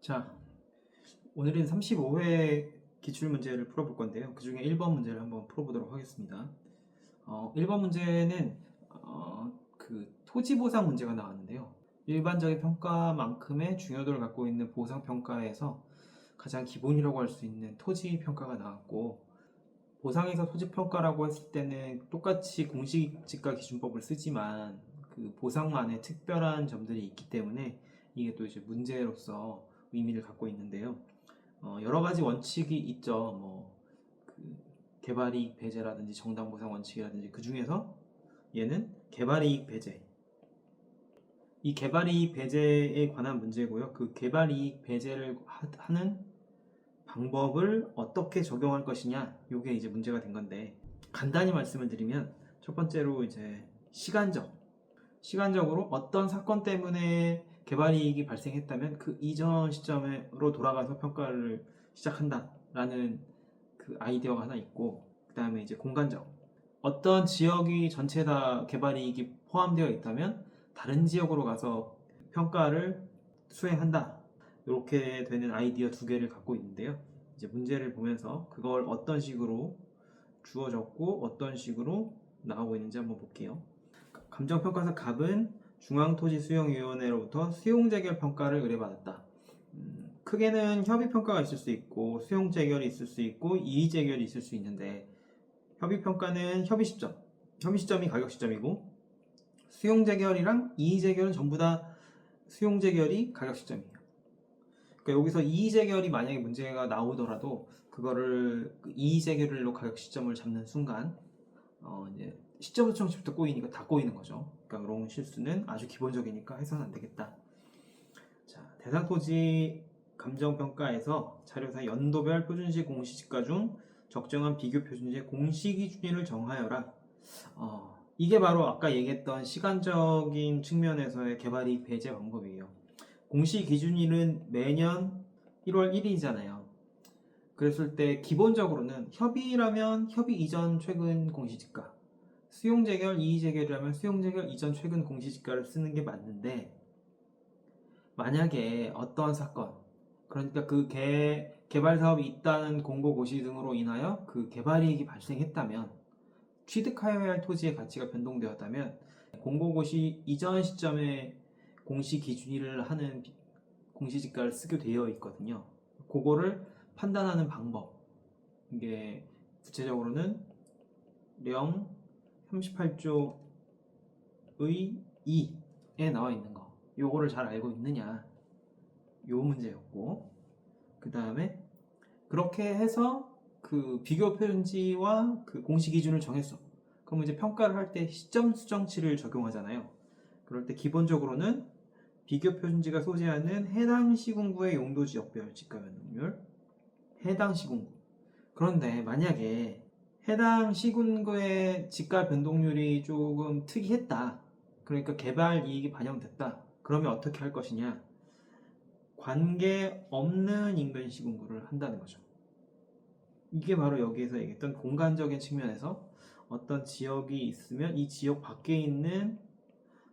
자, 오늘은 35회 기출문제를 풀어볼 건데요. 그 중에 1번 문제를 한번 풀어보도록 하겠습니다. 1번 문제는 그 토지보상 문제가 나왔는데요. 일반적인 평가만큼의 중요도를 갖고 있는 보상평가에서 가장 기본이라고 할 수 있는 토지평가가 나왔고, 보상에서 토지평가라고 했을 때는 똑같이 공시지가 기준법을 쓰지만 그 보상만의 특별한 점들이 있기 때문에 이게 또 이제 문제로서 의미를 갖고 있는데요. 여러 가지 원칙이 있죠. 그 개발이익 배제라든지 정당보상 원칙이라든지, 그 중에서 얘는 개발이익 배제. 이 개발이익 배제에 관한 문제고요. 그 개발이익 배제를 하는 방법을 어떻게 적용할 것이냐, 이게 이제 문제가 된 건데, 간단히 말씀을 드리면 첫 번째로 이제 시간적으로 어떤 사건 때문에 개발이익이 발생했다면 그 이전 시점으로 돌아가서 평가를 시작한다라는 그 아이디어가 하나 있고, 그 다음에 이제 공간적, 어떤 지역이 전체 다 개발이익이 포함되어 있다면 다른 지역으로 가서 평가를 수행한다, 이렇게 되는 아이디어 두 개를 갖고 있는데요. 이제 문제를 보면서 그걸 어떤 식으로 주어졌고 어떤 식으로 나오고 있는지 한번 볼게요. 감정평가사 갑은 중앙토지수용위원회로부터 수용재결 평가를 의뢰받았다. 크게는 협의평가가 있을 수 있고 수용재결이 있을 수 있고 이의재결이 있을 수 있는데, 협의평가는 협의시점이 가격시점이고, 수용재결이랑 이의재결은 전부 다 수용재결이 가격시점이에요. 그러니까 여기서 이의재결이 만약에 문제가 나오더라도 그거를 이의재결로 가격시점을 잡는 순간 이제 시점 수정치부터 꼬이니까 다 꼬이는 거죠. 그러니까 이런 실수는 아주 기본적이니까 해서는 안 되겠다. 자, 대상 토지 감정평가에서 자료상 연도별 표준시 공시지가 중 적정한 비교 표준시의 공시기준일을 정하여라. 이게 바로 아까 얘기했던 시간적인 측면에서의 개발이익 배제 방법이에요. 공시기준일은 매년 1월 1일이잖아요. 그랬을 때 기본적으로는 협의라면 협의 이전 최근 공시지가, 수용재결, 이의재결이라면 수용재결 이전 최근 공시지가를 쓰는 게 맞는데, 만약에 어떠한 사건, 그러니까 그 개발 사업이 있다는 공고 고시 등으로 인하여 그 개발이익이 발생했다면, 취득하여야 할 토지의 가치가 변동되었다면 공고 고시 이전 시점에 공시 기준일을 하는 공시지가를 쓰게 되어 있거든요. 그거를 판단하는 방법, 이게 구체적으로는 령 38조의 2에 나와 있는 거, 요거를 잘 알고 있느냐, 요 문제였고, 그 다음에 그렇게 해서 그 비교 표준지와 그 공시 기준을 정했어. 그럼 이제 평가를 할 때 시점 수정치를 적용하잖아요. 그럴 때 기본적으로는 비교 표준지가 소재하는 해당 시군구의 용도 지역별 지가 변동률, 해당 시군구. 그런데 만약에 해당 시군구의 지가 변동률이 조금 특이했다, 그러니까 개발 이익이 반영됐다, 그러면 어떻게 할 것이냐, 관계 없는 인근 시군구를 한다는 거죠. 이게 바로 여기에서 얘기했던 공간적인 측면에서 어떤 지역이 있으면 이 지역 밖에 있는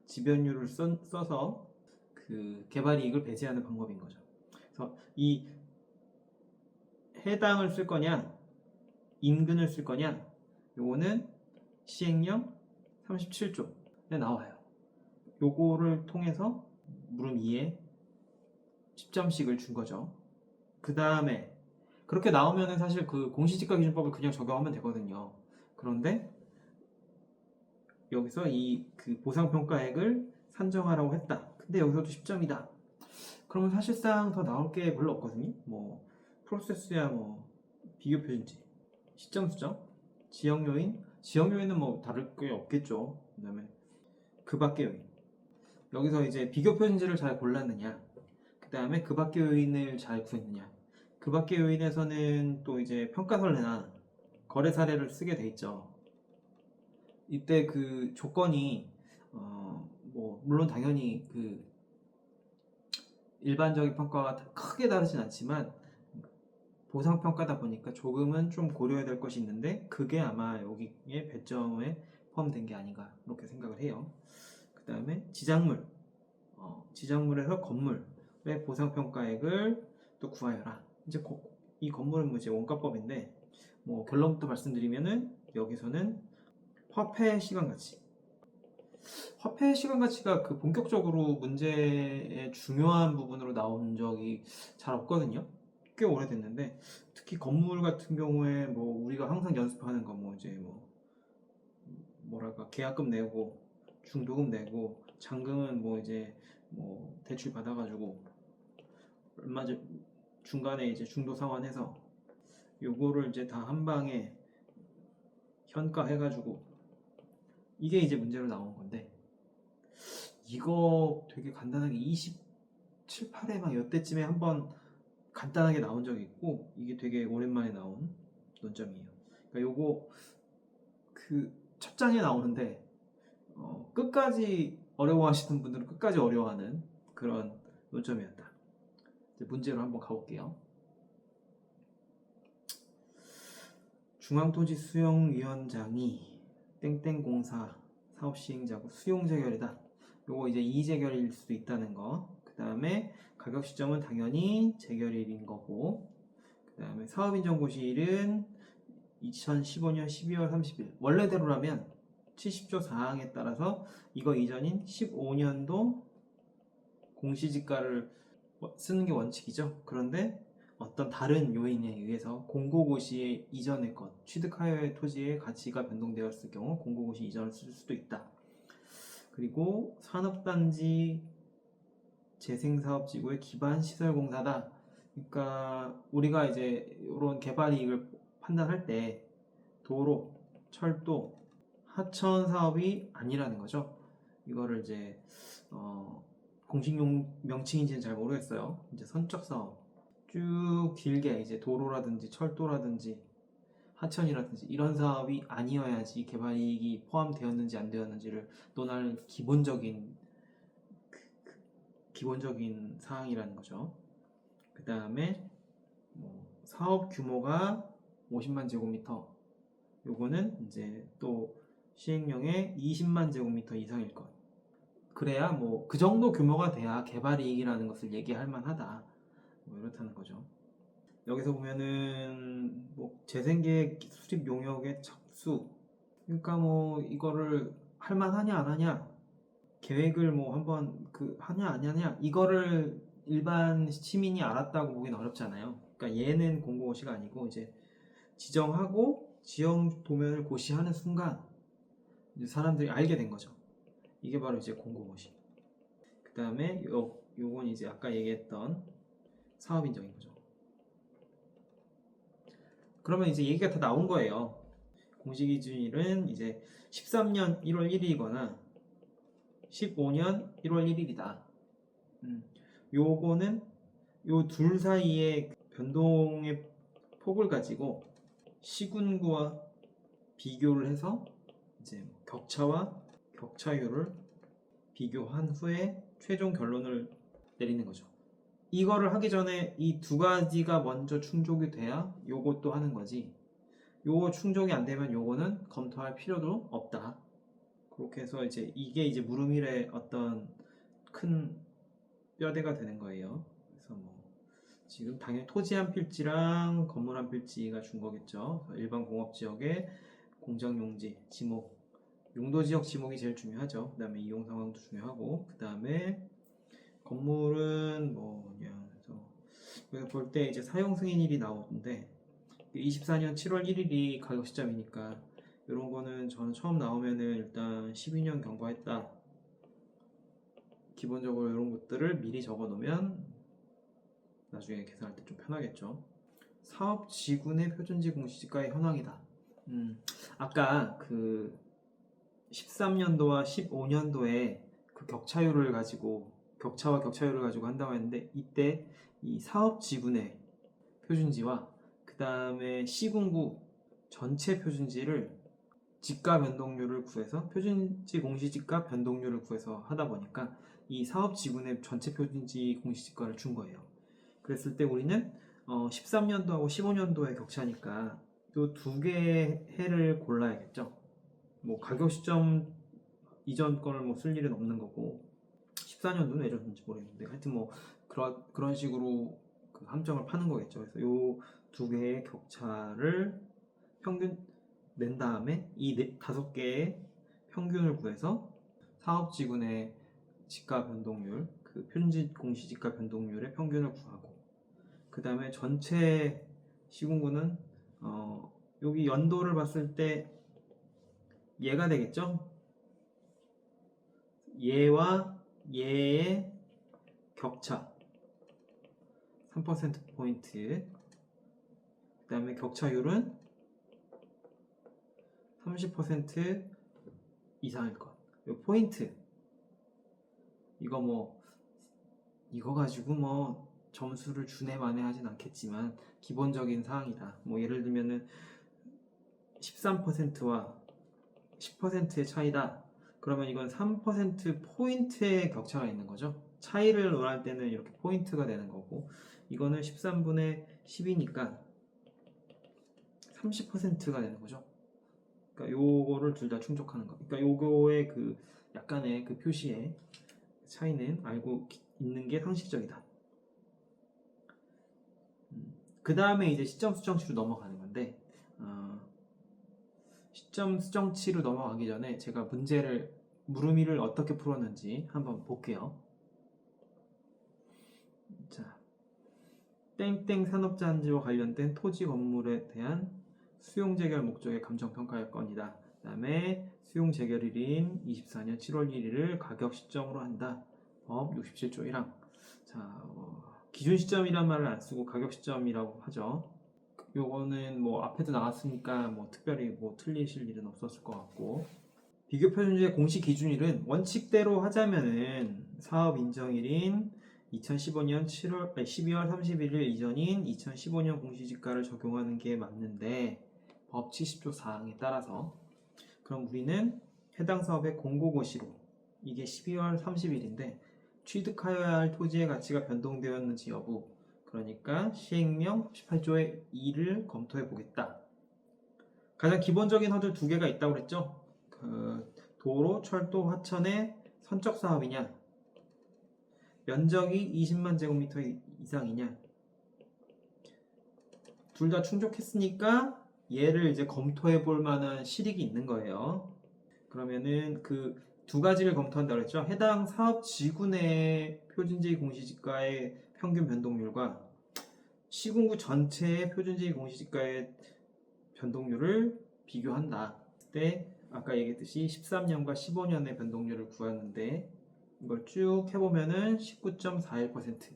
지변율을 써서 그 개발 이익을 배제하는 방법인 거죠. 그래서 이 해당을 쓸 거냐 인근을 쓸 거냐, 요거는 시행령 37조에 나와요. 요거를 통해서 물음 2에 10점씩을 준 거죠. 그 다음에 그렇게 나오면은 사실 그 공시지가 기준법을 그냥 적용하면 되거든요. 그런데 여기서 이 그 보상평가액을 산정하라고 했다. 근데 여기서도 10점이다. 그러면 사실상 더 나올 게 별로 없거든요. 뭐 프로세스야 뭐 비교 표준지, 시점 수정, 지역 요인, 지역 요인은 뭐 다를 게 없겠죠. 그다음에 그 밖의 요인. 여기서 이제 비교 표준지를 잘 골랐느냐, 그 다음에 그 밖의 요인을 잘 구했느냐. 그 밖의 요인에서는 또 이제 평가설례나 거래 사례를 쓰게 돼 있죠. 이때 그 조건이 뭐 물론 당연히 그 일반적인 평가와 크게 다르진 않지만 보상평가다 보니까 조금은 좀 고려해야 될 것이 있는데, 그게 아마 여기에 배점에 포함된 게 아닌가 이렇게 생각을 해요. 그 다음에 지작물에서 건물, 보상평가액을 또 구하여라. 이제 이 건물은 뭐 이제 원가법인데 뭐 결론부터 말씀드리면은 여기서는 화폐 시간 가치. 화폐 시간 가치가 그 본격적으로 문제의 중요한 부분으로 나온 적이 잘 없거든요. 꽤 오래됐는데 특히 건물 같은 경우에 뭐 우리가 항상 연습하는 거 뭐 이제 뭐 뭐랄까 계약금 내고 중도금 내고 잔금은 뭐 이제 뭐 대출 받아가지고 얼마 중간에 이제 중도 상환해서 요거를 이제 다 한 방에 현가 해가지고 이게 이제 문제로 나온 건데 이거 되게 간단하게 27, 8회 막 이때쯤에 한번 간단하게 나온 적이 있고 이게 되게 오랜만에 나온 논점이에요. 그러니까 요거 그 첫 장에 나오는데 끝까지 어려워하시는 분들은 끝까지 어려워하는 그런 논점이었다. 이제 문제로 한번 가볼게요. 중앙토지수용위원장이 땡땡공사 사업시행자고 수용재결이다. 요거 이제 이의재결일 수도 있다는 거. 그 다음에 가격 시점은 당연히 재결일인 거고, 그 다음에 사업인정고시일은 2015년 12월 30일. 원래대로라면 70조 4항에 따라서 이거 이전인 15년도 공시지가를 쓰는 게 원칙이죠. 그런데 어떤 다른 요인에 의해서 공고고시 이전의 것, 취득하여의 토지의 가치가 변동되었을 경우 공고고시 이전을 쓸 수도 있다. 그리고 산업단지 재생사업지구의 기반시설공사다. 그러니까 우리가 이제 이런 개발이익을 판단할 때 도로, 철도, 하천 사업이 아니라는 거죠. 이거를 이제 공식 명칭인지는 잘 모르겠어요. 이제 선적 사업 쭉 길게 이제 도로라든지 철도라든지 하천이라든지 이런 사업이 아니어야지 개발이익이 포함되었는지 안 되었는지를 논할 기본적인 사항이라는 거죠. 그 다음에 뭐 사업 규모가 50만 제곱미터, 요거는 이제 또 시행령의 20만 제곱미터 이상일 것. 그래야 뭐 그 정도 규모가 돼야 개발이익이라는 것을 얘기할 만하다. 뭐 이렇다는 거죠. 여기서 보면은 뭐 재생계획 수립 용역의 착수. 그러니까 뭐 이거를 할 만하냐 안 하냐, 계획을 뭐 한번 그 하냐 안 하냐, 이거를 일반 시민이 알았다고 보기는 어렵잖아요. 그러니까 얘는 공고고시가 아니고 이제 지정하고 지형 도면을 고시하는 순간 이제 사람들이 알게 된 거죠. 이게 바로 이제 공고고시. 그 다음에 요건 이제 아까 얘기했던 사업인정인 거죠. 그러면 이제 얘기가 다 나온 거예요. 공시기준일은 이제 13년 1월 1일이거나 15년 1월 1일이다. 요거는 요 둘 사이의 변동의 폭을 가지고 시군구와 비교를 해서 이제 격차와 격차율을 비교한 후에 최종 결론을 내리는 거죠. 이거를 하기 전에 이 두 가지가 먼저 충족이 돼야 요것도 하는 거지. 요거 충족이 안 되면 요거는 검토할 필요도 없다. 그렇게 해서 이제 이게 이제 물음일의 어떤 큰 뼈대가 되는 거예요. 그래서 뭐 지금 당연히 토지 한 필지랑 건물 한 필지가 준 거겠죠. 일반 공업지역의 공장용지 지목, 용도지역 지목이 제일 중요하죠. 그 다음에 이용 상황도 중요하고, 그 다음에 건물은 뭐냐, 그래서 볼 때 이제 사용 승인일이 나오는데 24년 7월 1일이 가격 시점이니까 이런 거는 저는 처음 나오면은 일단 12년 경과했다. 기본적으로 이런 것들을 미리 적어 놓으면 나중에 계산할 때 좀 편하겠죠. 사업지구내 표준지 공시지가의 현황이다. 아까 그 13년도와 15년도에 그 격차와 격차율을 가지고 한다고 했는데, 이때 이 사업지구내 표준지와 그 다음에 시군구 전체 표준지를 지가 변동률을 구해서 표준지 공시지가 변동률을 구해서 하다 보니까 이 사업지구내 전체 표준지 공시지가를 준 거예요. 그랬을 때 우리는 13년도하고 15년도의 격차니까 이 두 개의 해를 골라야겠죠. 뭐 가격 시점 이전 거를 뭐 쓸 일은 없는 거고, 14년도는 왜 줬는지 모르겠는데 하여튼 뭐 그런 식으로 그 함정을 파는 거겠죠. 그래서 요 두 개의 격차를 평균 낸 다음에 이 다섯 개의 평균을 구해서 사업지군의 지가 변동률, 그 표준지 공시지가 변동률의 평균을 구하고, 그 다음에 전체 시군구는 여기 연도를 봤을 때 얘가 되겠죠? 얘와 얘의 격차 3%포인트, 그 다음에 격차율은 30% 이상일 것. 요 포인트 이거 가지고 뭐 점수를 주네 마네 하진 않겠지만 기본적인 사항이다. 뭐 예를 들면은 13%와 10%의 차이다. 그러면 이건 3% 포인트의 격차가 있는 거죠. 차이를 논할 때는 이렇게 포인트가 되는 거고, 이거는 13분의 10이니까 30%가 되는 거죠. 그러니까 요거를 둘 다 충족하는 거. 그러니까 요거의 그 약간의 그 표시의 차이는 알고 있는 게 상식적이다. 그 다음에 이제 시점 수정치로 넘어가는 건데, 시점 수정치로 넘어가기 전에 제가 물음이를 어떻게 풀었는지 한번 볼게요. 자, 땡땡 산업자한지와 관련된 토지 건물에 대한 수용 재결 목적의 감정평가할 건이다. 그 다음에 수용 재결일인 24년 7월 1일을 가격 시점으로 한다. 법 67조 1항. 자, 기준 시점이란 말을 안 쓰고 가격 시점이라고 하죠. 요거는 뭐 앞에도 나왔으니까 뭐 특별히 뭐 틀리실 일은 없었을 것 같고, 비교 표준주의 공시 기준일은 원칙대로 하자면은 사업 인정일인 2015년 12월 31일 이전인 2015년 공시지가를 적용하는 게 맞는데, 법 70조 4항에 따라서 그럼 우리는 해당 사업의 공고고시로 이게 12월 30일인데 취득하여야 할 토지의 가치가 변동되었는지 여부, 그러니까 시행령 18조의 2를 검토해 보겠다. 가장 기본적인 허들 두 개가 있다고 그랬죠. 그 도로, 철도, 하천의 선적 사업이냐, 면적이 20만 제곱미터 이상이냐. 둘 다 충족했으니까 얘를 이제 검토해 볼 만한 실익이 있는 거예요. 그러면은 그 두 가지를 검토한다고 했죠. 해당 사업 지구내 표준지의 공시지가의 평균 변동률과 시군구 전체의 표준지의 공시지가의 변동률을 비교한다. 그때 아까 얘기했듯이 13년과 15년의 변동률을 구하는데 이걸 쭉 해보면은 19.41%.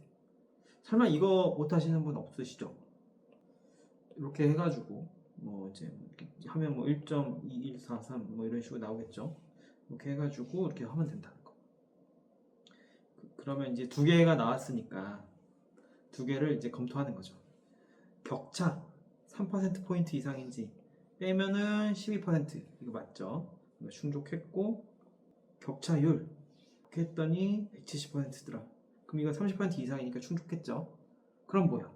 설마 이거 못하시는 분 없으시죠? 이렇게 해가지고 뭐 이제 하면 뭐 1.2143 뭐 이런 식으로 나오겠죠. 이렇게 해가지고 이렇게 하면 된다는 거. 그러면 이제 두 개가 나왔으니까 두 개를 이제 검토하는 거죠. 격차 3%포인트 이상인지 빼면은 12%. 이거 맞죠? 이거 충족했고, 격차율 이렇게 했더니 170%더라. 그럼 이거 30% 이상이니까 충족했죠? 그럼 뭐야?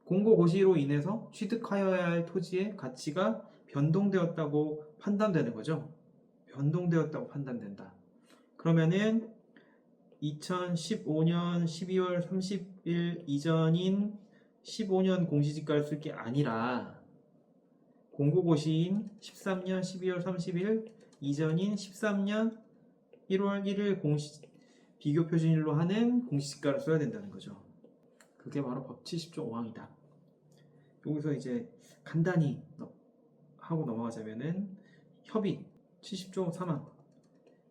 공고고시로 인해서 취득하여야 할 토지의 가치가 변동되었다고 판단되는 거죠. 변동되었다고 판단된다. 그러면은 2015년 12월 30일 이전인 15년 공시지가를 쓸 게 아니라 공고고시인 13년 12월 30일 이전인 13년 1월 1일 비교 표준일로 하는 공시지가를 써야 된다는 거죠. 그게 바로 법 70조 5항이다. 여기서 이제 간단히 하고 넘어가자면은 협의 70조 3항,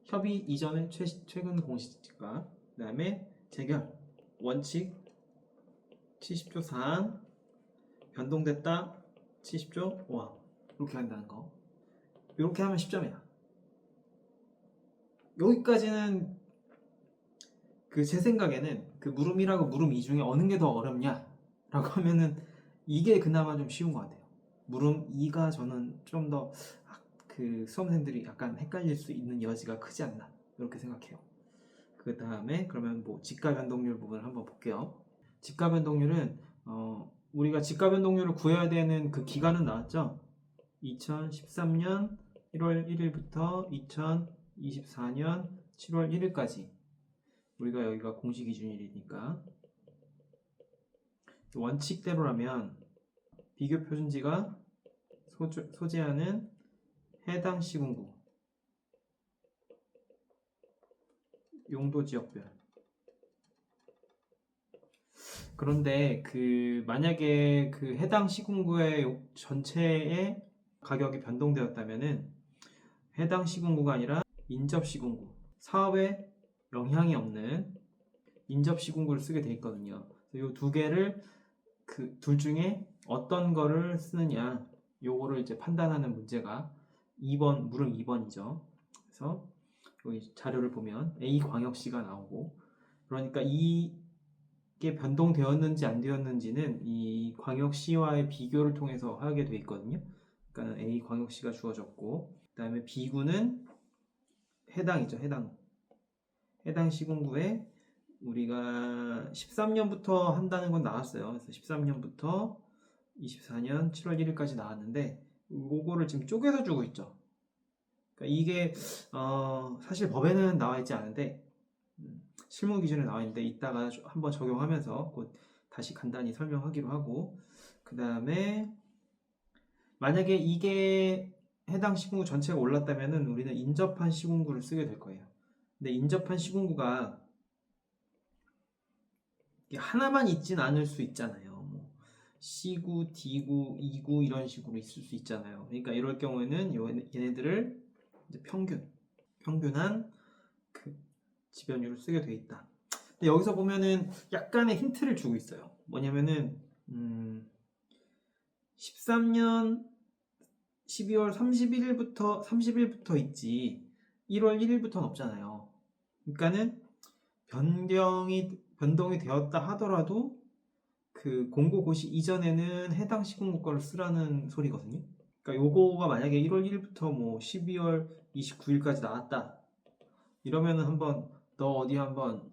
협의 이전의 최근 공시지가, 그 다음에 재결 원칙 70조 4항, 변동됐다 70조 5항. 이렇게 한다는 거. 이렇게 하면 10점이야. 여기까지는 그 제 생각에는 그 물음 1하고 물음 2 중에 어느 게 더 어렵냐 라고 하면은 이게 그나마 좀 쉬운 것 같아요. 물음 2가 저는 좀 더 그 수험생들이 약간 헷갈릴 수 있는 여지가 크지 않나 이렇게 생각해요. 그 다음에 그러면 뭐 지가 변동률 부분을 한번 볼게요. 지가 변동률은 우리가 지가 변동률을 구해야 되는 그 기간은 나왔죠. 2013년 1월 1일부터 2024년 7월 1일까지 우리가 여기가 공시 기준일이니까 원칙대로라면 비교 표준지가 소재하는 해당 시군구 용도 지역별. 그런데 만약에 그 해당 시군구의 전체의 가격이 변동되었다면은 해당 시군구가 아니라 인접 시군구, 사업에 영향이 없는 인접 시군구를 쓰게 돼 있거든요. 이 두 개를 그 둘 중에 어떤 거를 쓰느냐, 요거를 이제 판단하는 문제가 2번, 물음 2번이죠. 그래서 여기 자료를 보면 A광역시가 나오고, 그러니까 이게 변동되었는지 안 되었는지는 이 광역시와의 비교를 통해서 하게 돼 있거든요. 그러니까 A광역시가 주어졌고, 그 다음에 B구는 해당이죠. 해당 시군구에 우리가 13년부터 한다는 건 나왔어요. 그래서 13년부터 24년 7월 1일까지 나왔는데 요거를 지금 쪼개서 주고 있죠. 그러니까 이게 사실 법에는 나와 있지 않은데 실무 기준에 나와 있는데 이따가 한번 적용하면서 곧 다시 간단히 설명하기로 하고, 그 다음에 만약에 이게 해당 시군구 전체가 올랐다면은 우리는 인접한 시군구를 쓰게 될 거예요. 근데 인접한 시군구가 하나만 있진 않을 수 있잖아요. 뭐 C구, D구, E구 이런 식으로 있을 수 있잖아요. 그러니까 이럴 경우에는 얘네들을 이제 평균한 그 지변율을 쓰게 돼 있다. 근데 여기서 보면은 약간의 힌트를 주고 있어요. 뭐냐면은 13년 12월 30일부터 있지 1월 1일부터는 없잖아요. 그러니까는 변동이 되었다 하더라도 그 공고 고시 이전에는 해당 시군구 거를 쓰라는 소리거든요. 그러니까 요거가 만약에 1월 1일부터 뭐 12월 29일까지 나왔다. 이러면은 한번 너 어디 한번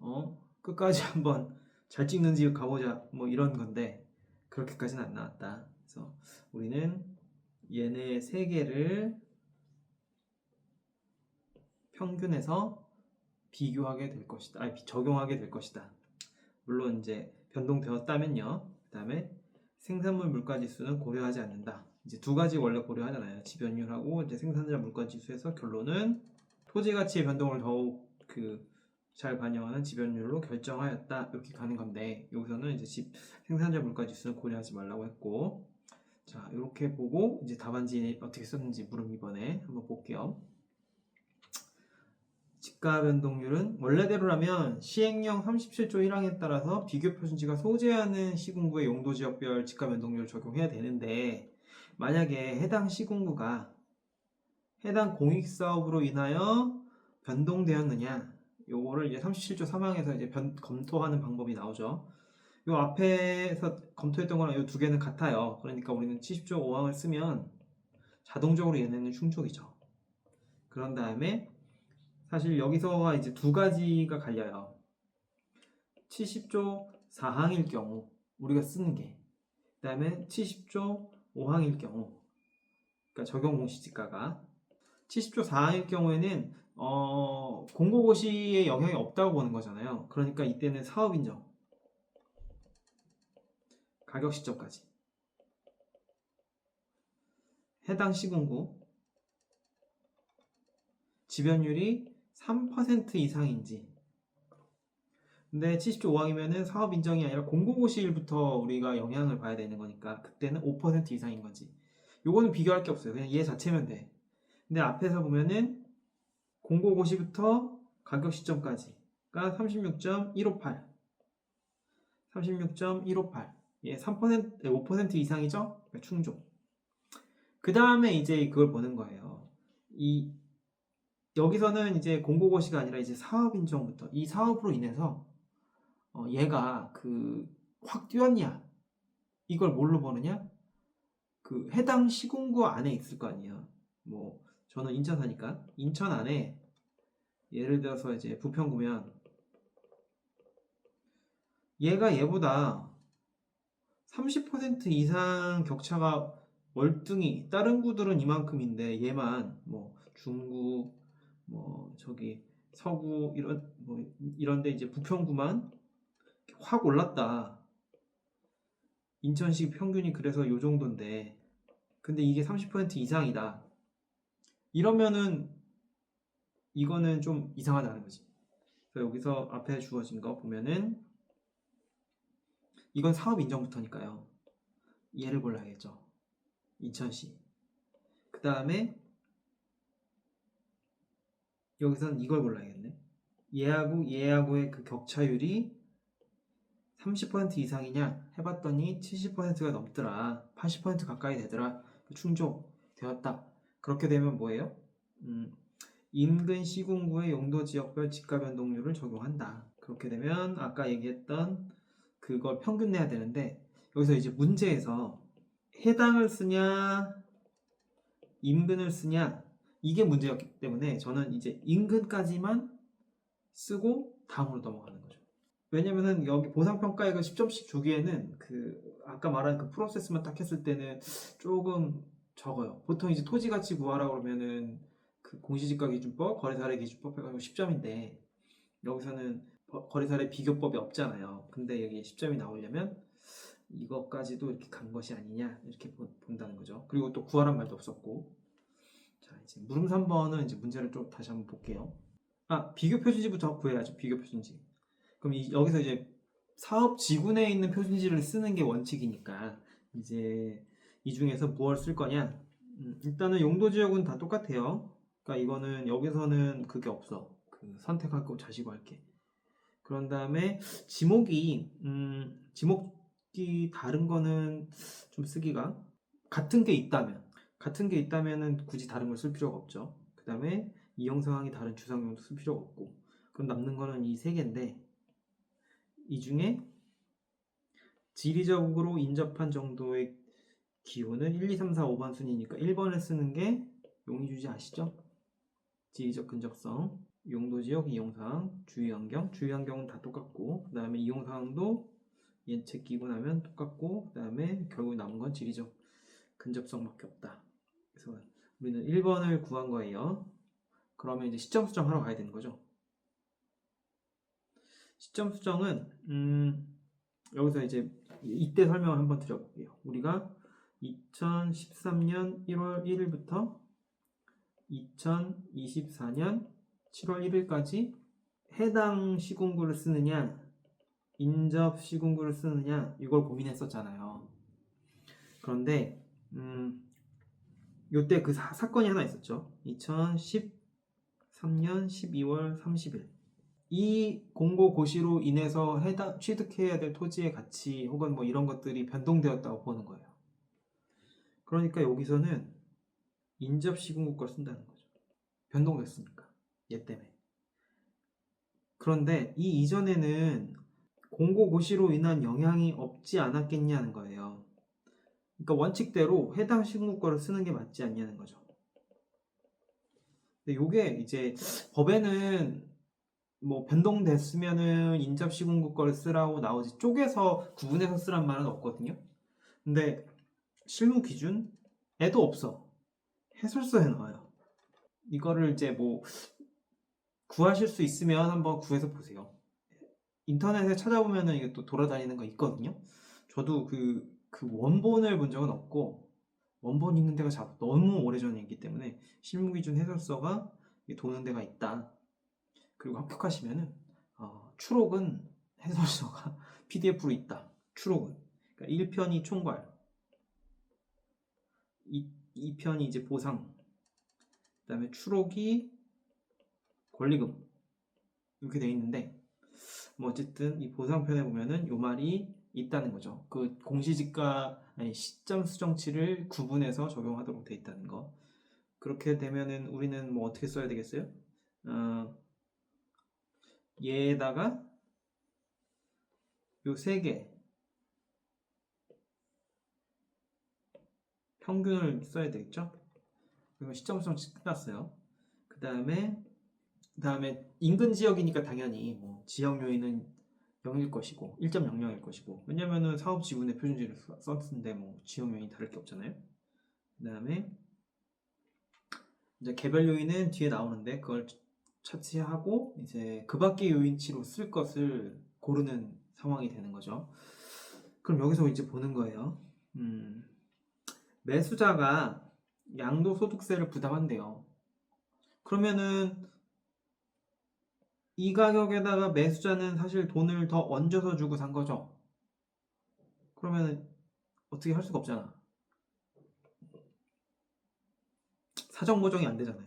끝까지 한번 잘 찍는지 가보자 뭐 이런 건데 그렇게까지는 안 나왔다. 그래서 우리는 얘네 세 개를 평균해서 비교하게 될 것이다. 아니 적용하게 될 것이다. 물론 이제 변동되었다면요. 그 다음에 생산물 물가지수는 고려하지 않는다. 이제 두 가지 원래 고려하잖아요. 지변율하고 이제 생산자 물가지수에서 결론은 토지 가치의 변동을 더욱 잘 반영하는 지변율로 결정하였다. 이렇게 가는 건데 여기서는 이제 생산자 물가지수는 고려하지 말라고 했고, 자 이렇게 보고 이제 답안지 어떻게 썼는지 물음 2번에 한번 볼게요. 지가 변동률은 원래대로라면 시행령 37조 1항에 따라서 비교 표준지가 소재하는 시군구의 용도 지역별 지가 변동률을 적용해야 되는데, 만약에 해당 시군구가 해당 공익사업으로 인하여 변동되었느냐, 요거를 이제 37조 3항에서 이제 검토하는 방법이 나오죠. 요 앞에서 검토했던 거랑 요 두 개는 같아요. 그러니까 우리는 70조 5항을 쓰면 자동적으로 얘네는 충족이죠. 그런 다음에 사실 여기서가 이제 두 가지가 갈려요. 70조 4항일 경우 우리가 쓰는 게, 그 다음에 70조 5항일 경우, 그러니까 적용 공시지가가 70조 4항일 경우에는 공고고시에 영향이 없다고 보는 거잖아요. 그러니까 이때는 사업인정, 가격 시점까지, 해당 시군구 지변율이 3% 이상인지. 근데 70조 5항이면은 사업 인정이 아니라 공고고시일부터 우리가 영향을 봐야 되는 거니까 그때는 5% 이상인 거지. 요거는 비교할 게 없어요. 그냥 얘 자체면 돼. 근데 앞에서 보면은 공고고시부터 가격 시점까지가 36.158. 36.158. 얘 3%, 5% 이상이죠? 그러니까 충족. 그 다음에 이제 그걸 보는 거예요. 여기서는 이제 공고고시가 아니라 이제 사업 인정부터, 이 사업으로 인해서 얘가 확 뛰었냐, 이걸 뭘로 보느냐, 해당 시군구 안에 있을 거 아니에요. 뭐 저는 인천 사니까 인천 안에 예를 들어서 이제 부평구면 얘가 얘보다 30% 이상 격차가 다른 구들은 이만큼인데 얘만 뭐 중구, 뭐 저기 서구 이런데 이제 부평구만 확 올랐다. 인천시 평균이 그래서 요 정도인데, 근데 이게 30% 이상이다. 이러면은 이거는 좀 이상하다는 거지. 그래서 여기서 앞에 주어진 거 보면은 이건 사업 인정부터니까요. 얘를 골라야겠죠. 인천시. 그 다음에 여기서는 이걸 골라야겠네. 얘하고의 그 격차율이 30% 이상이냐 해봤더니 70%가 넘더라. 80% 가까이 되더라. 충족되었다. 그렇게 되면 뭐예요? 인근 시군구의 용도 지역별 집가 변동률을 적용한다. 그렇게 되면 아까 얘기했던 그걸 평균 내야 되는데, 여기서 이제 문제에서 해당을 쓰냐 인근을 쓰냐 이게 문제였기 때문에 저는 이제 인근까지만 쓰고 다음으로 넘어가는 거죠. 왜냐면은 여기 보상평가액을 10점씩 주기에는 그 아까 말한 그 프로세스만 딱 했을 때는 조금 적어요. 보통 이제 토지가치 구하라 그러면은 그 공시지가기준법, 거래사례 기준법 해가지고 10점인데 여기서는 거래사례 비교법이 없잖아요. 근데 여기 10점이 나오려면 이것까지도 이렇게 간 것이 아니냐 이렇게 본다는 거죠. 그리고 또 구하란 말도 없었고. 자, 이제 물음 3번은 이제 문제를 좀 다시 한번 볼게요. 비교 표준지부터 구해야죠. 비교 표준지. 그럼 여기서 이제 사업 지구내에 있는 표준지를 쓰는 게 원칙이니까 이제 이 중에서 무엇을 쓸 거냐? 일단은 용도 지역은 다 똑같아요. 그러니까 이거는 여기서는 그게 없어. 그 선택할 거 자시고 할게. 그런 다음에 지목이 다른 거는 좀 쓰기가 같은 게 있다면은 굳이 다른 걸 쓸 필요가 없죠. 그 다음에 이용 상황이 다른 주상용도 쓸 필요가 없고, 그럼 남는 거는 이 세 개인데 이 중에 지리적으로 인접한 정도의 기후는 1, 2, 3, 4, 5번 순이니까 1번을 쓰는 게 용의주지 아시죠? 지리적 근접성, 용도지역, 이용사항, 주의환경. 주의환경은 다 똑같고, 그 다음에 이용사항도 예측 끼고 나면 똑같고, 그 다음에 결국 남은 건 지리적 근접성밖에 없다. 그래서 우리는 1번을 구한 거예요. 그러면 이제 시점 수정하러 가야 되는 거죠. 시점 수정은 여기서 이제 이때 설명을 한번 드려볼게요. 우리가 2013년 1월 1일부터 2024년 7월 1일까지 해당 시군구를 쓰느냐 인접 시군구를 쓰느냐 이걸 고민했었잖아요. 그런데 요때 그 사건이 하나 있었죠. 2013년 12월 30일 이 공고 고시로 인해서 취득해야 될 토지의 가치 혹은 뭐 이런 것들이 변동되었다고 보는 거예요. 그러니까 여기서는 인접 시군구 걸 쓴다는 거죠. 변동됐으니까 얘 때문에. 그런데 이 이전에는 공고 고시로 인한 영향이 없지 않았겠냐는 거예요. 그러니까 원칙대로 해당 시군구 거를 쓰는 게 맞지 않냐는 거죠. 근데 요게 이제 법에는 뭐 변동됐으면은 인접 시군구 거를 쓰라고 나오지 쪼개서 구분해서 쓰란 말은 없거든요. 근데 실무 기준에도 없어. 해설서에 나와요. 이거를 이제 뭐 구하실 수 있으면 한번 구해서 보세요. 인터넷에 찾아보면은 이게 또 돌아다니는 거 있거든요. 저도 그 원본을 본 적은 없고 원본 있는 데가 너무 오래전에 있기 때문에 실무기준 해설서가 도는 데가 있다. 그리고 합격하시면은 추록은 해설서가 PDF로 있다. 추록은 그러니까 1편이 총괄, 2편이 이제 보상, 그 다음에 추록이 권리금 이렇게 돼 있는데 뭐 어쨌든 이 보상편에 보면은 요 말이 있다는 거죠. 그 시점 수정치를 구분해서 적용하도록 돼 있다는 거. 그렇게 되면은 우리는 뭐 어떻게 써야 되겠어요? 얘에다가 요 세 개 평균을 써야 되겠죠? 그리고 시점 수정치 끝났어요. 그 다음에 인근 지역이니까 당연히 뭐 지역 요인은 0일 것이고 1.00일 것이고, 왜냐면은 사업 지구내 표준지를 썼는데 뭐 지역 요인이 다를 게 없잖아요. 그 다음에 이제 개별 요인은 뒤에 나오는데 그걸 차치하고 이제 그 밖의 요인치로 쓸 것을 고르는 상황이 되는 거죠. 그럼 여기서 이제 보는 거예요. 매수자가 양도소득세를 부담한대요. 그러면은 이 가격에다가 매수자는 사실 돈을 더 얹어서 주고 산 거죠. 그러면은 어떻게 할 수가 없잖아. 사정 보정이 안 되잖아요.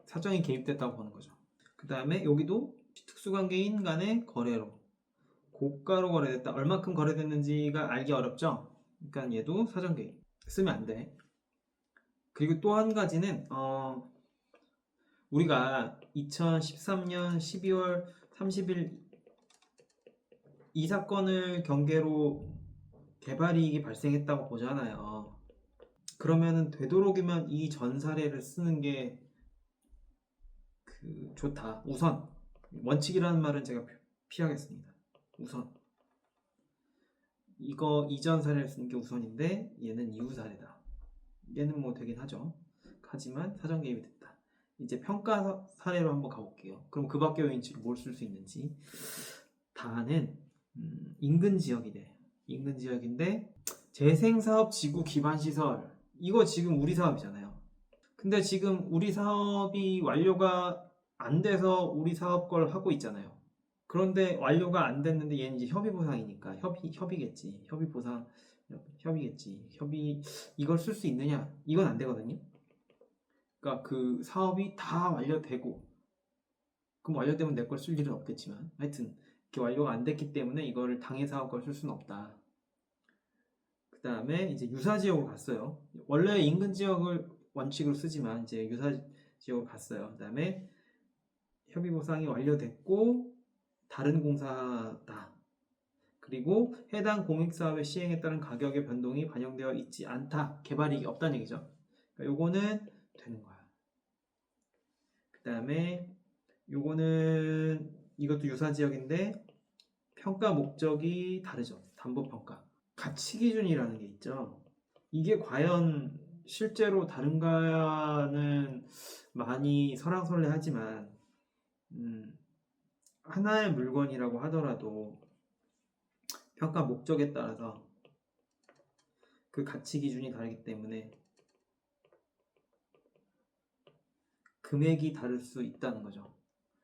사정이 개입됐다고 보는 거죠. 그 다음에 여기도 특수관계인 간의 거래로 고가로 거래됐다. 얼마큼 거래됐는지가 알기 어렵죠. 그러니까 얘도 사정 개입 쓰면 안 돼. 그리고 또 한 가지는 우리가 2013년 12월 30일 이 사건을 경계로 개발이익이 발생했다고 보잖아요. 그러면은 되도록이면 이 전 사례를 쓰는 게 좋다. 우선 원칙이라는 말은 제가 피하겠습니다. 우선 이거 이전 사례를 쓰는 게 우선인데 얘는 이후 사례다. 얘는 뭐 되긴 하죠. 하지만 사전 개입이 됐다. 이제 평가 사례로 한번 가볼게요. 그럼 그 밖의 요인치로 뭘 쓸 수 있는지. 다는 인근 지역이래. 인근 지역인데 재생사업 지구 기반 시설 이거 지금 우리 사업이잖아요. 근데 지금 우리 사업이 완료가 안 돼서 우리 사업 걸 하고 있잖아요. 그런데 완료가 안 됐는데 얘는 이제 협의 보상이니까 협의겠지. 협의 보상 협의겠지. 이걸 쓸 수 있느냐? 이건 안 되거든요. 그러니까 그 사업이 다 완료되고 그럼 완료되면 내 걸 쓸 일은 없겠지만 하여튼 이렇게 완료가 안 됐기 때문에 이거를 당해 사업 걸 쓸 수는 없다. 그 다음에 이제 유사 지역으로 갔어요. 원래 인근 지역을 원칙으로 쓰지만 이제 유사 지역으로 갔어요. 그 다음에 협의 보상이 완료됐고 다른 공사다. 그리고 해당 공익사업의 시행에 따른 가격의 변동이 반영되어 있지 않다. 개발이익이 없다는 얘기죠. 그러니까 요거는 되는 거야. 그 다음에 요거는 이것도 유사 지역인데 평가 목적이 다르죠. 담보평가. 가치 기준이라는 게 있죠. 이게 과연 실제로 다른가는 많이 설왕설래하지만 하나의 물건이라고 하더라도 평가 목적에 따라서 그 가치 기준이 다르기 때문에 금액이 다를 수 있다는 거죠.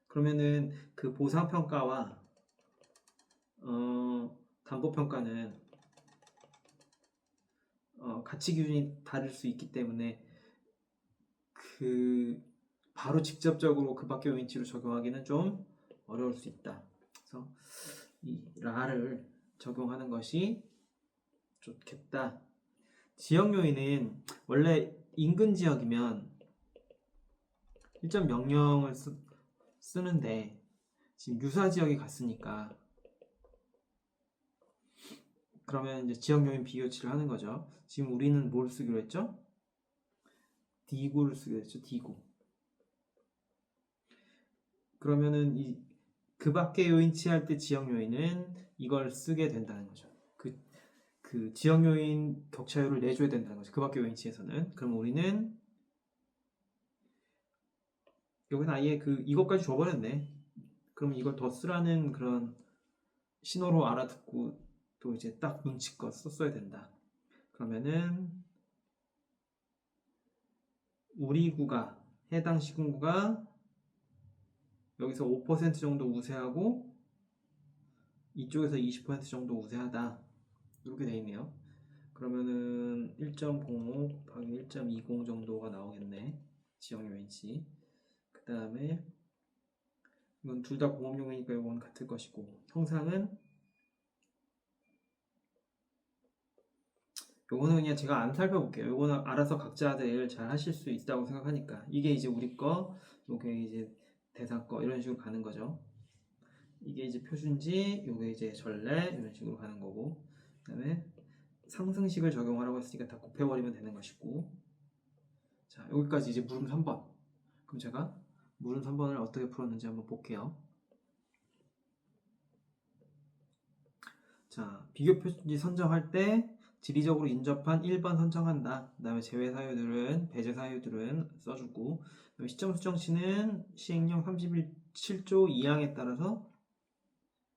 그러면은 그 보상평가와 담보평가는 가치 기준이 다를 수 있기 때문에 바로 직접적으로 그 밖의 요인치로 적용하기는 좀 어려울 수 있다. 그래서 이 라를 적용하는 것이 좋겠다. 지역 요인은 원래 인근 지역이면 1.00을 쓰는데 지금 유사 지역에 갔으니까 그러면 이제 지역 요인 비교치를 하는 거죠. 지금 우리는 뭘 쓰기로 했죠? D구를 쓰기로 했죠. D구. 그러면은 그 밖의 요인치 할 때 지역 요인은 이걸 쓰게 된다는 거죠. 그 지역 요인 격차율을 내줘야 된다는 거죠. 그 밖의 요인치에서는. 그럼 우리는 여기는 아예 이것까지 줘버렸네. 그럼 이걸 더 쓰라는 그런 신호로 알아듣고 또 이제 딱 눈치껏 썼어야 된다. 그러면은 우리 구가 해당 시군구가 여기서 5% 정도 우세하고 이쪽에서 20% 정도 우세하다. 이렇게 돼 있네요. 그러면은 1.05 곱하기 1.20 정도가 나오겠네. 지역 요인치. 그 다음에 이건 둘 다 공업용이니까 이건 같을 것이고 형상은 요거는 그냥 제가 안 살펴볼게요. 요거는 알아서 각자들 잘 하실 수 있다고 생각하니까 이게 이제 우리 거, 요게 이제 대상 거 이런 식으로 가는 거죠. 이게 이제 표준지, 요게 이제 전래 이런 식으로 가는 거고 그 다음에 상승식을 적용하라고 했으니까 다 곱해버리면 되는 것이고 자 여기까지 이제 물음 3번 그럼 제가 물음 3번을 어떻게 풀었는지 한번 볼게요. 자 비교 표준지 선정할 때 지리적으로 인접한 1번 선정한다. 그 다음에 제외 사유들은 배제 사유들은 써주고, 그다음에 시점 수정치는 시행령 37조 2항에 따라서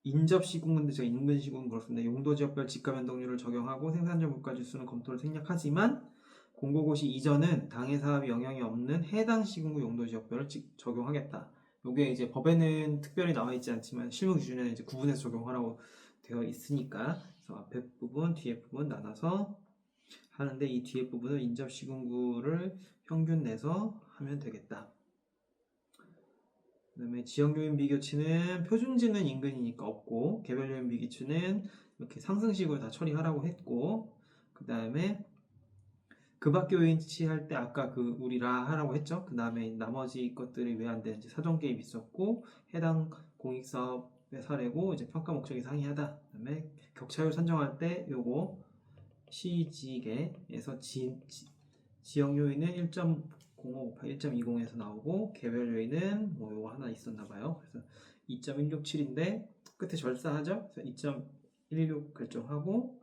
인접 시군근대 제가 인근 시군 그렇습니다. 용도 지역별 지가 변동률을 적용하고 생산자 물가 지수는 검토를 생략하지만 공고고시 이전은 당해 사업이 영향이 없는 해당 시군구 용도 지역별을 적용하겠다. 요게 이제 법에는 특별히 나와 있지 않지만 실무 기준에는 이제 구분해서 적용하라고 되어 있으니까, 그래서 앞에 부분, 뒤에 부분 나눠서 하는데, 이 뒤에 부분을 인접 시군구를 평균 내서 하면 되겠다. 그 다음에 지역요인 비교치는 표준지는 인근이니까 없고, 개별요인 비교치는 이렇게 상승식으로 다 처리하라고 했고, 그 다음에 그 밖의 요인치 할 때 아까 그 우리 라 하라고 했죠. 그 다음에 나머지 것들이 왜 안 되는지 사전 개입 있었고, 해당 공익사업의 사례고, 이제 평가 목적이 상이하다. 그 다음에 격차율 산정할 때 요거 시지계에서 지역 요인은 1.0558, 1.20에서 나오고, 개별 요인은 뭐 요거 하나 있었나 봐요. 그래서 2.167인데 끝에 절사하죠. 그래서 2.16 결정하고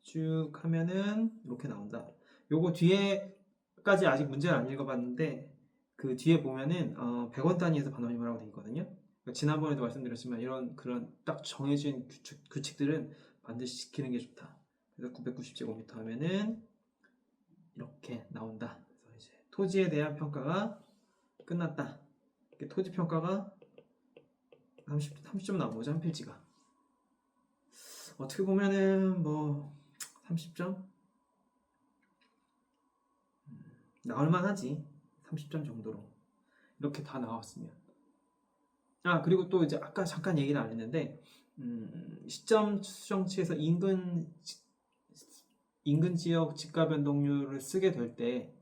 쭉 하면은 이렇게 나온다. 요거 뒤에까지 아직 문제를 안 읽어봤는데, 그 뒤에 보면은 100원 단위에서 반환임을 되어 있거든요. 그러니까 지난번에도 말씀드렸지만 이런 그런 딱 정해진 규칙들은 반드시 지키는 게 좋다. 그래서 990제곱미터 하면은 이렇게 나온다. 그래서 이제 토지에 대한 평가가 끝났다. 토지 평가가 30점 나온 거죠, 한 필지가. 어떻게 보면은 뭐 30점 나올만 하지. 30점 정도로 이렇게 다 나왔으면. 그리고 또 이제 아까 잠깐 얘기를 안 했는데, 시점 수정치에서 인근 지역 지가 변동률을 쓰게 될 때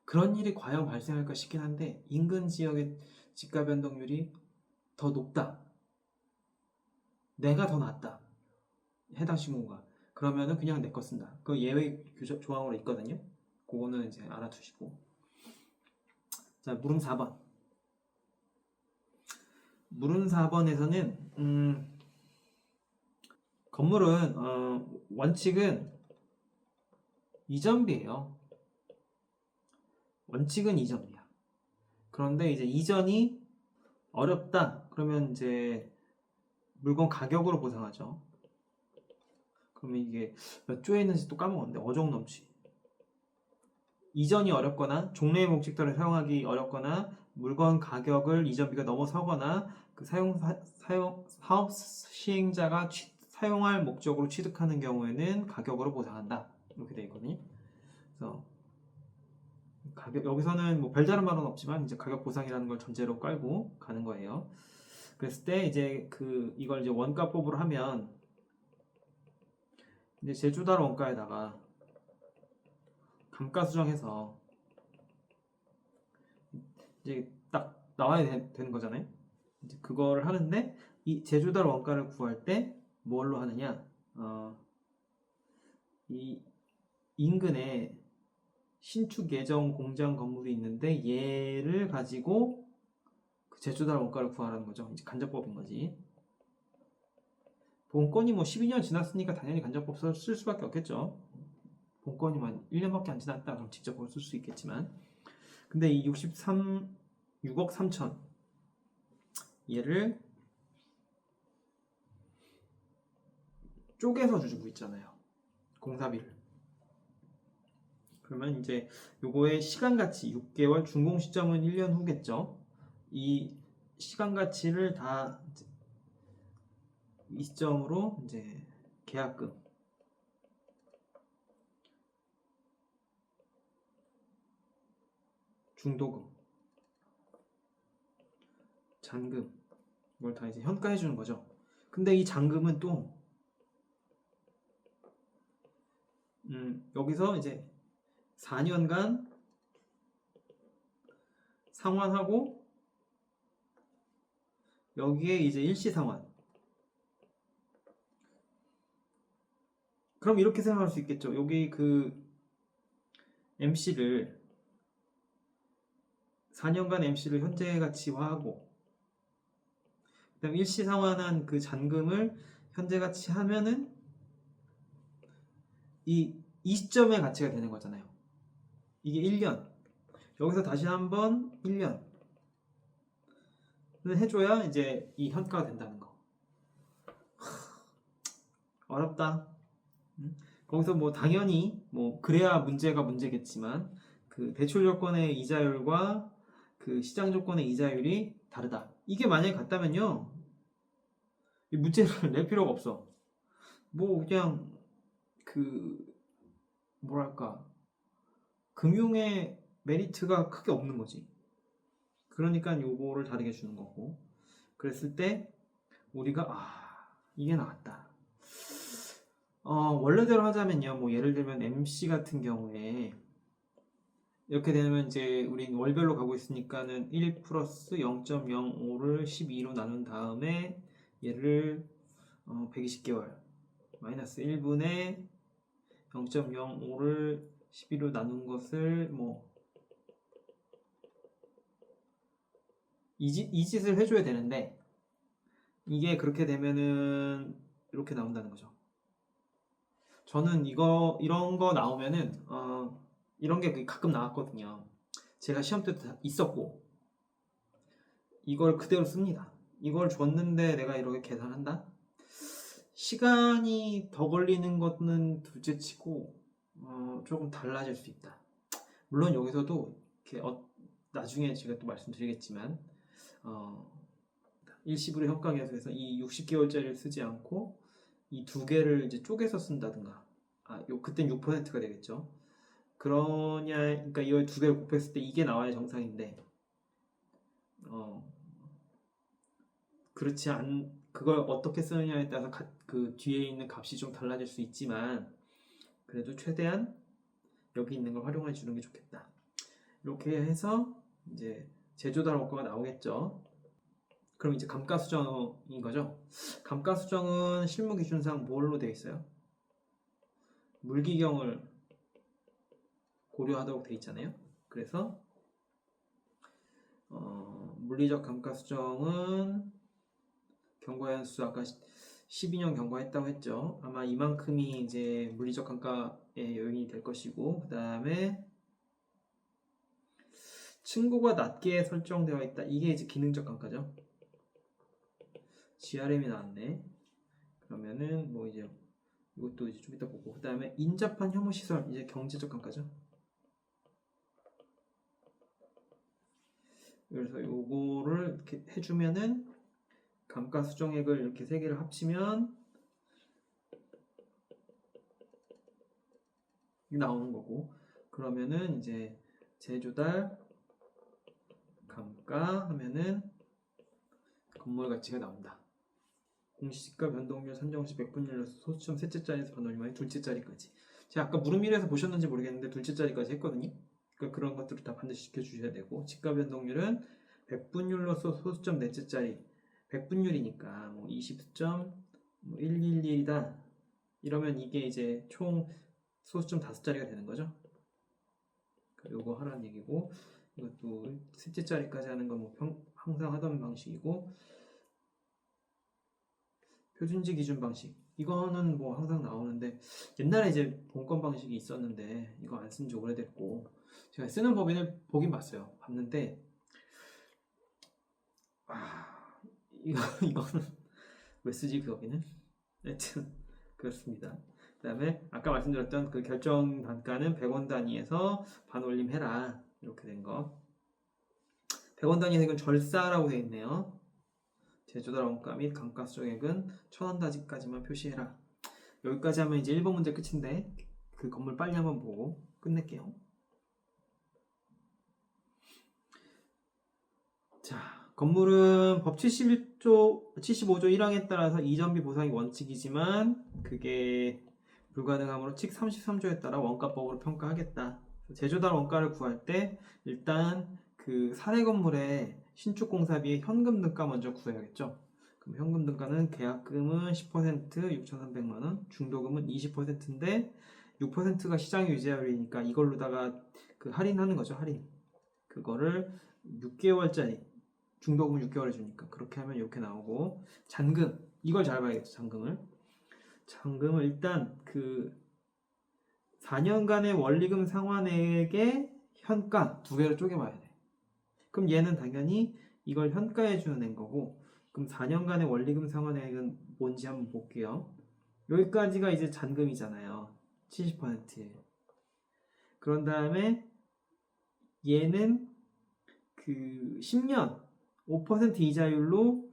그런 일이 과연 발생할까 싶긴 한데, 인근 지역의 지가 변동률이 더 높다, 내가 더 낫다, 해당 시군구가, 그러면은 그냥 내 거 쓴다. 그 예외 조항으로 있거든요. 그거는 이제 알아두시고. 자, 물음 4번. 물음 4번에서는 건물은 원칙은 이전비예요. 원칙은 이전비야. 그런데 이제 이전이 어렵다 그러면 이제 물건 가격으로 보상하죠. 그러면 이게 몇 조에 있는지 또 까먹었는데 어종 넘치. 이전이 어렵거나 종래의 목적대로 사용하기 어렵거나 물건 가격을 이전비가 넘어서거나 그 사업 시행자가 사용할 목적으로 취득하는 경우에는 가격으로 보상한다. 이렇게 되어 있거든요. 그래서 여기서는 뭐 별다른 말은 없지만 이제 가격 보상이라는 걸 전제로 깔고 가는 거예요. 그랬을 때 이제 이걸 이제 원가법으로 하면 이제 제주달 원가에다가 감가 수정해서 이제 딱 나와야 되는 거잖아요. 이제 그거를 하는데, 이 제주달 원가를 구할 때 뭘로 하느냐? 이 인근에 신축 예정 공장 건물이 있는데 얘를 가지고 그 제주달 원가를 구하라는 거죠. 이제 간접법인 거지. 본건이 뭐 12년 지났으니까 당연히 간접법 쓸 수밖에 없겠죠. 본건이 만 1년밖에 안 지났다 그럼 직접 쓸 수 있겠지만, 근데 이 6억 3천 얘를 쪼개서 주고 있잖아요, 공사비를. 그러면 이제 요거의 시간가치 6개월, 준공 시점은 1년 후겠죠. 이 시간가치를 다 이 시점으로 이제 계약금, 중도금, 잔금, 이걸 다 이제 현가해 주는 거죠. 근데 이 잔금은 또 여기서 이제 4년간 상환하고 여기에 이제 일시 상환. 그럼 이렇게 생각할 수 있겠죠. 여기 그 MC를 4년간 MC를 현재 가치화하고, 그다음 일시 상환한 그 잔금을 현재 가치 하면은 이 시점의 가치가 되는 거잖아요. 이게 1년. 여기서 다시 한번 1년을 해줘야 이제 이 현가가 된다는 거. 어렵다. 거기서 뭐 당연히 뭐 그래야 문제가 문제겠지만 그 대출 조건의 이자율과 그 시장 조건의 이자율이 다르다. 이게 만약에 같다면요, 이 문제를 낼 필요가 없어. 뭐 그냥 그 뭐랄까, 금융의 메리트가 크게 없는 거지. 그러니까 요거를 다르게 주는 거고. 그랬을 때 우리가 이게 나왔다. 원래대로 하자면요, 뭐 예를 들면 MC 같은 경우에 이렇게 되면 이제 우린 월별로 가고 있으니까는 1 플러스 0.05를 12로 나눈 다음에 얘를 120개월 마이너스 1분의 0.05를 12로 나눈 것을 뭐 이 짓을 해줘야 되는데, 이게 그렇게 되면은 이렇게 나온다는 거죠. 저는 이런 거 나오면은 이런 게 가끔 나왔거든요. 제가 시험 때도 있었고, 이걸 그대로 씁니다. 이걸 줬는데 내가 이렇게 계산한다? 시간이 더 걸리는 거는 둘째치고 조금 달라질 수 있다. 물론 여기서도 이렇게 나중에 제가 또 말씀드리겠지만 일시불의 현가 계산에서 이 60개월짜리를 쓰지 않고 이 두 개를 이제 쪼개서 쓴다든가, 그땐 6%가 되겠죠. 그러니까 이 두 개를 곱했을 때 이게 나와야 정상인데, 그렇지 그걸 어떻게 쓰느냐에 따라서 그 뒤에 있는 값이 좀 달라질 수 있지만, 그래도 최대한 여기 있는 걸 활용해 주는 게 좋겠다. 이렇게 해서 이제 제조달 원가가 나오겠죠. 그럼 이제 감가수정인 거죠. 감가수정은 실무기준상 뭘로 되어 있어요? 물기경을 고려하도록 되어 있잖아요. 그래서 물리적 감가수정은 경과연수 아까 12년 경과했다고 했죠. 아마 이만큼이 이제 물리적 감가의 요인이 될 것이고, 그 다음에 층고가 낮게 설정되어 있다. 이게 이제 기능적 감가죠. GRM이 나왔네. 그러면은 뭐 이제 이것도 이제 좀 이따 보고, 그 다음에 인접한 혐오시설, 이제 경제적 감가죠. 그래서 요거를 이렇게 해주면은 감가수정액을 이렇게 세 개를 합치면 나오는 거고, 그러면은 이제 제조달 감가 하면은 건물 가치가 나온다. 공시지가 변동률 산정시 백분율로서 소수점 셋째 자리에서 반올림하여 둘째 자리까지. 제가 아까 물음일에서 보셨는지 모르겠는데 둘째 자리까지 했거든요. 그러니까 그런 것들을 다 반드시 지켜주셔야 되고, 지가 변동률은 백분율로서 소수점 넷째 자리, 백분율이니까 뭐 20.111이다 이러면 이게 이제 총 소수점 5자리가 되는 거죠. 요거 하라는 얘기고, 이것도 셋째 자리까지 하는 건 뭐 항상 하던 방식이고, 표준지 기준 방식, 이거는 뭐 항상 나오는데, 옛날에 이제 본권 방식이 있었는데 이거 안 쓴 지 오래됐고, 제가 쓰는 법인을 보긴 봤는데 이거는 왜 쓰지 그 법인은? 하여튼 그렇습니다. 그 다음에 아까 말씀드렸던 그 결정 단가는 100원 단위에서 반올림 해라, 이렇게 된 거. 100원 단위에서 이건 절사라고 되어 있네요. 제조달 원가 및 감가수정액은 1000원 단위까지만 표시해라. 여기까지 하면 이제 1번 문제 끝인데, 그 건물 빨리 한번 보고 끝낼게요. 자, 건물은 법 75조 1항에 따라서 이전비 보상이 원칙이지만 그게 불가능하므로 칙 33조에 따라 원가법으로 평가하겠다. 제조달 원가를 구할 때 일단 그 사례 건물의 신축 공사비의 현금 등가 먼저 구해야겠죠. 그럼 현금 등가는 계약금은 10% 6,300만 원, 중도금은 20%인데 6%가 시장 유지율이니까 이걸로다가 그 할인하는 거죠. 할인. 그거를 6개월짜리, 중도금 6개월 해주니까 그렇게 하면 이렇게 나오고, 잔금, 이걸 잘 봐야겠죠. 잔금을 일단 그 4년간의 원리금 상환액의 현가 두 개로 쪼개봐야 돼. 그럼 얘는 당연히 이걸 현가에 주는 애인 거고, 그럼 4년간의 원리금 상환액은 뭔지 한번 볼게요. 여기까지가 이제 잔금이잖아요. 70%. 그런 다음에 얘는 그 10년 5% 이자율로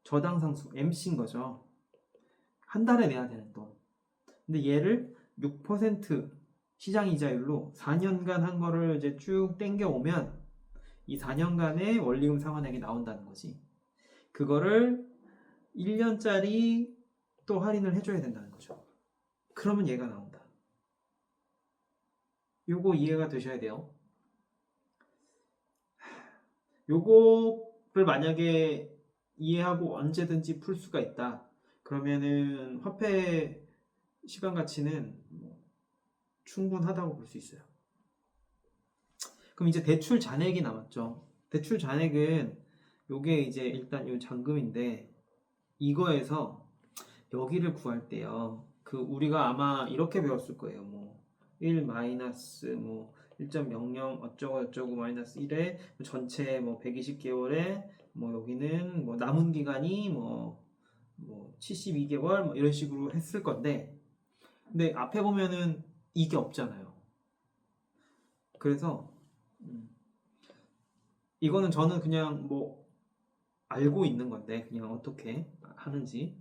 저당상수 MC인 거죠. 한 달에 내야 되는 돈. 근데 얘를 6% 시장 이자율로 4년간 한 거를 이제 쭉 땡겨 오면 이 4년간의 원리금 상환액이 나온다는 거지. 그거를 1년짜리 또 할인을 해줘야 된다는 거죠. 그러면 얘가 나온다. 요거 이해가 되셔야 돼요. 요거를 만약에 이해하고 언제든지 풀 수가 있다. 그러면은 화폐 시간 가치는 충분하다고 볼 수 있어요. 그럼 이제 대출 잔액이 남았죠. 대출 잔액은 요게 이제 일단 요 잔금인데, 이거에서 여기를 구할 때요. 그 우리가 아마 이렇게 배웠을 거예요. 뭐 1 마이너스 뭐 1.00 어쩌고 저쩌고 마이너스 1에 전체 뭐 120개월에 뭐 여기는 뭐 남은 기간이 뭐 72개월 뭐 이런 식으로 했을 건데, 근데 앞에 보면은 이게 없잖아요. 그래서 이거는 저는 그냥 뭐 알고 있는 건데, 그냥 어떻게 하는지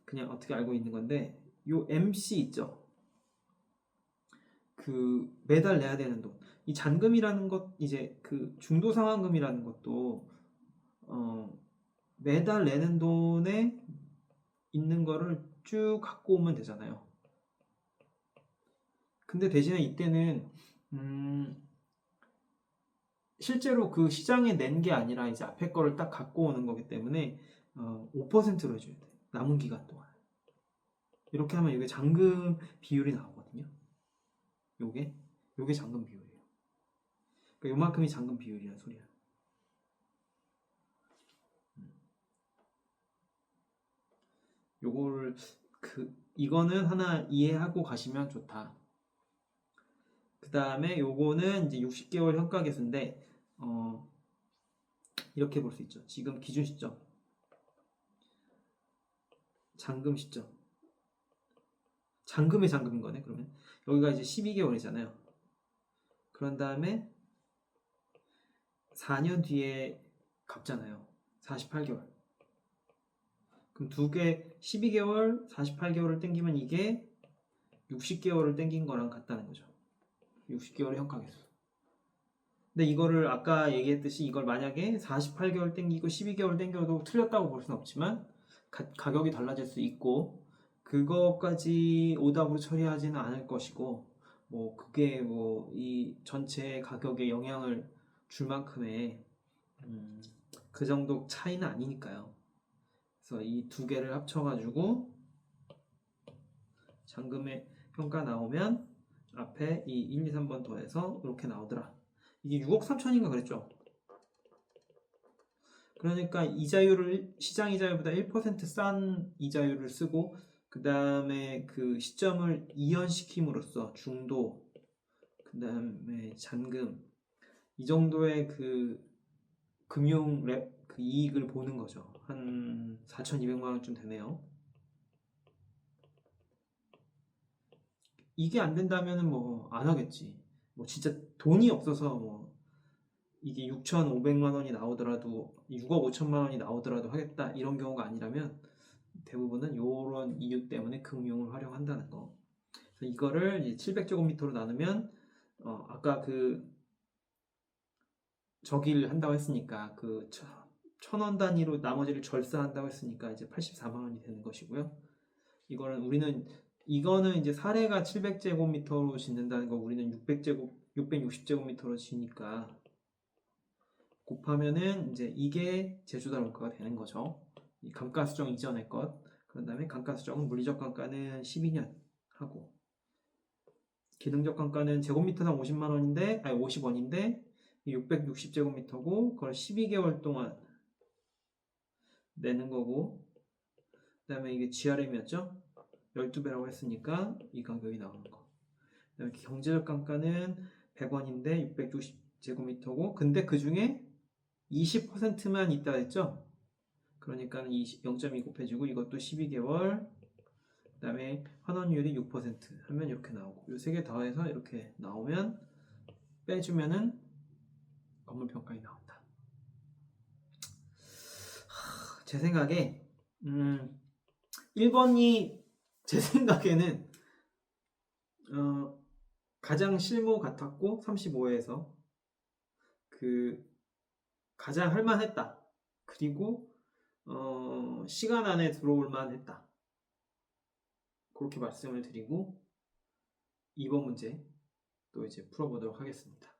그냥 어떻게 알고 있는 건데, 요 MC 있죠. 그 매달 내야 되는 돈. 이 잔금이라는 것, 이제 그 중도 상환금이라는 것도 매달 내는 돈에 있는 거를 쭉 갖고 오면 되잖아요. 근데 대신에 이때는 실제로 그 시장에 낸 게 아니라 이제 앞에 거를 딱 갖고 오는 거기 때문에 5%로 해줘야 돼. 남은 기간 동안. 이렇게 하면 이게 잔금 비율이 나오거든요. 요게 잔금 비율이에요. 그러니까 요만큼이 잔금 비율이란 소리야. 요걸 이거는 하나 이해하고 가시면 좋다. 그 다음에 요거는 이제 60개월 현가 계수인데 이렇게 볼 수 있죠. 지금 기준 시점, 잔금 시점, 잔금의 잔금인 거네. 그러면 여기가 이제 12개월이잖아요. 그런 다음에 4년 뒤에 갚잖아요. 48개월. 그럼 두 개 12개월, 48개월을 땡기면 이게 60개월을 땡긴 거랑 같다는 거죠. 60개월의 현가계수. 근데 이거를 아까 얘기했듯이 이걸 만약에 48개월 땡기고 12개월 땡겨도 틀렸다고 볼 수는 없지만 가격이 달라질 수 있고, 그것까지 오답으로 처리하지는 않을 것이고, 뭐 그게 뭐 이 전체 가격에 영향을 줄 만큼의 그 정도 차이는 아니니까요. 그래서 이 두 개를 합쳐가지고 잔금의 평가 나오면 앞에 이 1, 2, 3번 더해서 이렇게 나오더라. 이게 6억 3천인가 그랬죠. 그러니까 이자율을 시장 이자율보다 1%싼 이자율을 쓰고, 그 다음에 그 시점을 이연시킴으로써 중도, 그 다음에 잔금, 이 정도의 그 금융 그 이익을 보는 거죠. 한 4,200만 원쯤 되네요. 이게 안 된다면은 뭐 안 하겠지. 뭐 진짜 돈이 없어서 뭐 이게 6,500만 원이 나오더라도 6억 5천만 원이 나오더라도 하겠다 이런 경우가 아니라면 대부분은 이런 이유 때문에 금융을 활용한다는 거. 그래서 이거를 이제 700제곱미터로 나누면 아까 그 저기를 한다고 했으니까 그 1,000원 단위로 나머지를 절사한다고 했으니까 이제 84만 원이 되는 것이고요. 이거는 이제 사례가 700제곱미터로 짓는다는 거, 우리는 660제곱미터로 지니까 곱하면은 이제 이게 제조달 원가가 되는 거죠. 이 감가수정 이전의 것. 그런 다음에 감가수정은 물리적 감가는 12년 하고, 기능적 감가는 제곱미터당 50만 원인데, 아니 50원인데 660제곱미터고 그걸 12개월 동안 내는 거고, 그 다음에 이게 GRM이었죠? 12배라고 했으니까 이 가격이 나오는 거. 그 그다음에 경제적 감가는 100원인데 660제곱미터고 근데 그 중에 20%만 있다 했죠? 그러니까 0.2 곱해주고 이것도 12개월 그다음에 환원율이 6% 하면 이렇게 나오고 이 세 개 더해서 이렇게 나오면 빼주면은 건물평가에 나온다. 제 생각에 1번이 제 생각에는 가장 실무 같았고 35회에서 그 가장 할만했다. 그리고 시간 안에 들어올 만했다. 그렇게 말씀을 드리고 2번 문제 또 이제 풀어보도록 하겠습니다.